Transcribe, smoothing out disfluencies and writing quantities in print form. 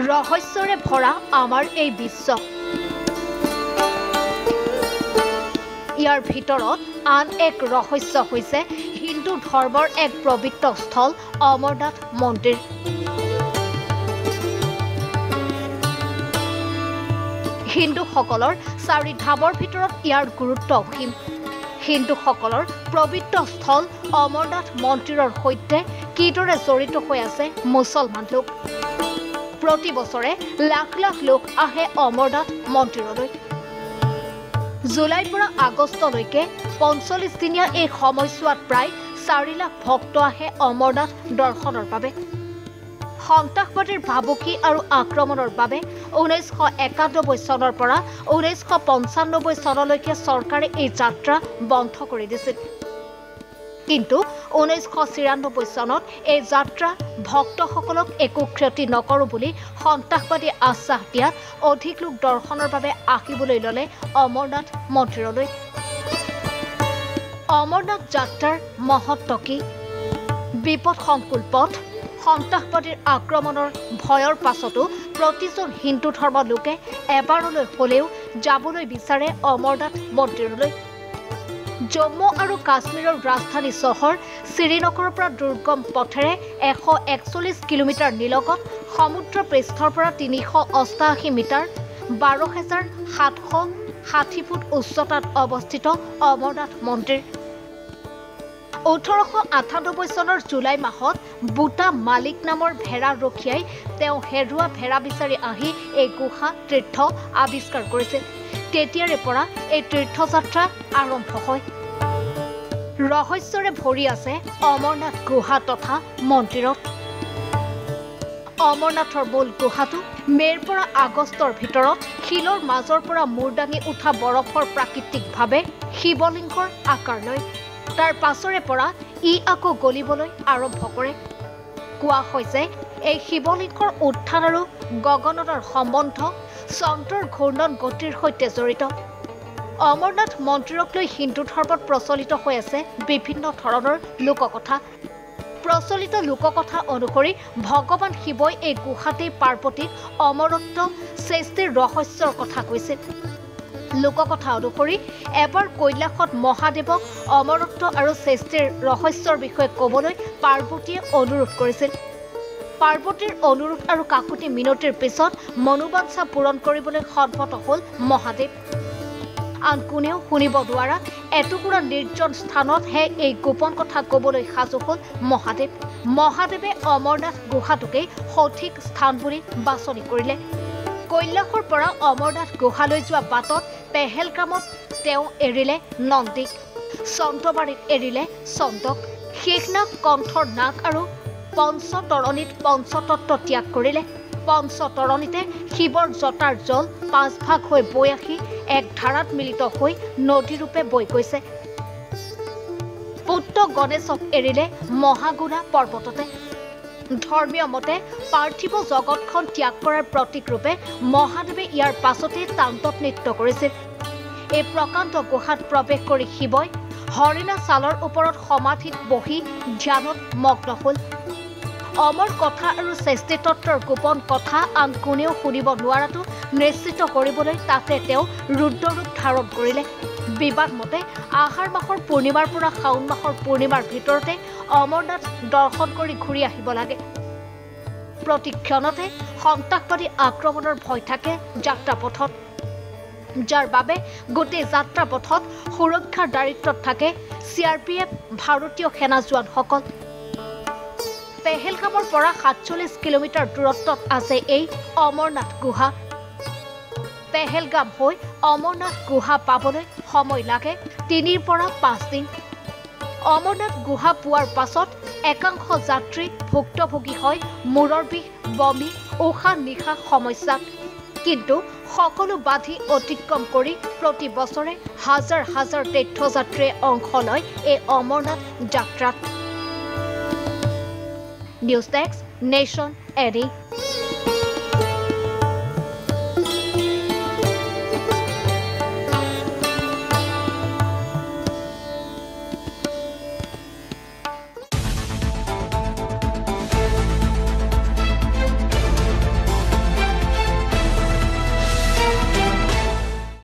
ৰহস্যৰে ভৰা আমাৰ এই বিশ্ব ইয়াৰ ভিতৰত আন এক ৰহস্য হৈছে হিন্দু ধৰ্মৰ এক পবিত্ৰ স্থল অমৰনাথ মন্দিৰ হিন্দুসকলৰ চাৰি ধামৰ ভিতৰত ইয়াৰ গুৰুত্ব অসীম হিন্দুসকলৰ পবিত্ৰ স্থল অমৰনাথ মন্দিৰৰ সৈতে কিদৰে জড়িত হৈ আছে মুছলমান লোক প্ৰতি বছৰে লাখ লাখ লোক আহে অমৰনাথ মন্দিৰলৈ জুলাইৰ পৰা আগষ্টলৈকে ৪৫ দিনীয়া এই সময়ছোৱাত প্ৰায় ৪ লাখ ভক্ত আহে অমৰনাথ দৰ্শনৰ বাবে সন্ত্ৰাসবাদীৰ ভাবুকি আৰু আক্ৰমণৰ বাবে ১৯৯১ চনৰ পৰা ১৯৯৫ চনলৈকে চৰকাৰে এই যাত্ৰা বন্ধ কৰি দিছিল কিন্তু ১৯৯৪ চনত এই যাত্ৰা ভক্তসকলক একো ক্ষতি নকৰো বুলি সন্ত্ৰাসবাদী আশ্বাস দিয়াত অধিক লোক দৰ্শনৰ বাবে আহিবলৈ ল'লে অমৰনাথ মন্দিৰলৈ অমৰনাথ যাত্ৰাৰ মহত্ব কি বিপদসংকুল পথ সন্ত্ৰাসবাদীৰ আক্ৰমণৰ ভয়ৰ পাছতো প্ৰতিজন হিন্দু ধৰ্মৰ লোকে এবাৰলৈ হ'লেও যাবলৈ বিচাৰে অমৰনাথ মন্দিৰলৈ জম্মু আৰু কাশ্মীৰৰ ৰাজধানী চহৰ শ্ৰীনগৰৰ পৰা দুৰ্গম পথেৰে ১৪১ কিলোমিটাৰ নিলগত সমুদ্ৰ পৃষ্ঠৰ পৰা ৩৮৮ মিটাৰ ১২,৭৬০ ফুট উচ্চতাত অৱস্থিত অমৰনাথ মন্দিৰ ১৮৯৮ চনৰ জুলাই মাহত বুটা মালিক নামৰ ভেড়া ৰখীয়াই তেওঁ হেৰুৱা ভেড়া বিচাৰি আহি এই গুহা তীৰ্থ আৱিষ্কাৰ কৰিছিল তেতিয়াৰে পৰা এই তীৰ্থযাত্ৰা আৰম্ভ হয় ৰহস্যৰে ভৰি আছে অমৰনাথ গুহা তথা মন্দিৰত অমৰনাথৰ মূল গুহাটো মে'ৰ পৰা আগষ্টৰ ভিতৰত শিলৰ মাজৰ পৰা মূৰ দাঙি উঠা বৰফৰ প্ৰাকৃতিকভাৱে শিৱলিংগৰ আকাৰ লয় তাৰ পাছৰে পৰা ই আকৌ গলিবলৈ আৰম্ভ কৰে কোৱা হয় যে এই শিৱলিংগৰ উত্থান আৰু গগননৰ সম্বন্ধ চন্দ্ৰৰ ঘূৰ্ণন গতিৰ সৈতে জড়িত অমৰনাথ মন্দিৰক লৈ হিন্দু ধৰ্মত প্ৰচলিত হৈ আছে বিভিন্ন ধৰণৰ লোককথা প্ৰচলিত লোককথা অনুসৰি ভগৱান শিৱই এই গুহাতেই পাৰ্বতীক অমৰত্ব সৃষ্টিৰ ৰহস্যৰ কথা কৈছিল লোককথা অনুসৰি এবাৰ কৈলাশত মহাদেৱক অমৰত্ব আৰু সৃষ্টিৰ ৰহস্যৰ বিষয়ে ক'বলৈ পাৰ্বতীয়ে অনুৰোধ কৰিছিল পাৰ্বতীৰ অনুৰোধ আৰু কাকুতি মিনতিৰ পিছত মনোবাঞ্ছা পূৰণ কৰিবলৈ সন্মত হ'ল মহাদেৱ আন কোনেও শুনিব নোৱাৰা এটুকুৰা নিৰ্জন স্থানতহে এই গোপন কথা ক'বলৈ সাজু হ'ল মহাদেৱে অমৰনাথ গুহাটোকেই সঠিক স্থান বুলি বাছনি কৰিলে কৈলাশৰ পৰা অমৰনাথ গুহালৈ যোৱা বাটত পেহেলগামত তেওঁ এৰিলে নন্দীক চন্দ্ৰবাৰীত এৰিলে চন্দক শেষনাগ কণ্ঠৰ নাগ আৰু পঞ্চতৰণীত পঞ্চতত্ব ত্যাগ কৰিলে পঞ্চতৰণীতে শিৱৰ জটাৰ জল ৫ ভাগ হৈ বৈ আহি এক ধাৰাত মিলিত হৈ নদীৰূপে বৈ গৈছে পুত্ৰ গণেশক এৰিলে মহাগুণা পৰ্বততে ধৰ্মীয় মতে পাৰ্থিৱ জগতখন ত্যাগ কৰাৰ প্ৰতীক ৰূপে মহাদেৱে ইয়াৰ পাছতে তাণ্ডৱ নৃত্য কৰিছিল এই প্ৰকাণ্ড গুহাত প্ৰৱেশ কৰি শিৱই হৰিণা ছালৰ ওপৰত সমাধিত বহি ধ্যানত মগ্ন হ'ল অমৰ কথা আৰু সৃষ্টিতত্বৰ গোপন কথা আন কোনেও শুনিব নোৱাৰাটো নিশ্চিত কৰিবলৈ তাতে তেওঁ ৰুদ্ৰৰূপ ধাৰণ কৰিলে বিবাদ মতে আহাৰ মাহৰ পূৰ্ণিমাৰ পৰা শাওণ মাহৰ পূৰ্ণিমাৰ ভিতৰতে অমৰনাথ দৰ্শন কৰি ঘূৰি আহিব লাগে প্ৰতিক্ষণতে সন্ত্ৰাসবাদী আক্ৰমণৰ ভয় থাকে যাত্ৰাপথত যাৰ বাবে গোটেই যাত্ৰাপথত সুৰক্ষাৰ দায়িত্বত থাকে CRPF ভাৰতীয় সেনা জোৱানসকল পেহেলগামৰ পৰা ৪৭ কিলোমিটাৰ দূৰত্বত আছে এই অমৰনাথ গুহা পেহেলগাম হৈ অমৰনাথ গুহা পাবলৈ সময় লাগে ৩ পৰা ৫ দিন অমৰনাথ গুহা পোৱাৰ পাছত একাংশ যাত্ৰী ভুক্তভোগী হয় মূৰৰ বিষ বমি উশাহ নিশাহ সমস্যাত কিন্তু সকলো বাধি অতিক্ৰম কৰি প্ৰতি বছৰে হাজাৰ হাজাৰ তীৰ্থযাত্ৰীয়ে অংশ লয় এই অমৰনাথ যাত্ৰাত নিউজ ডেস্ক নেশ্যন এডি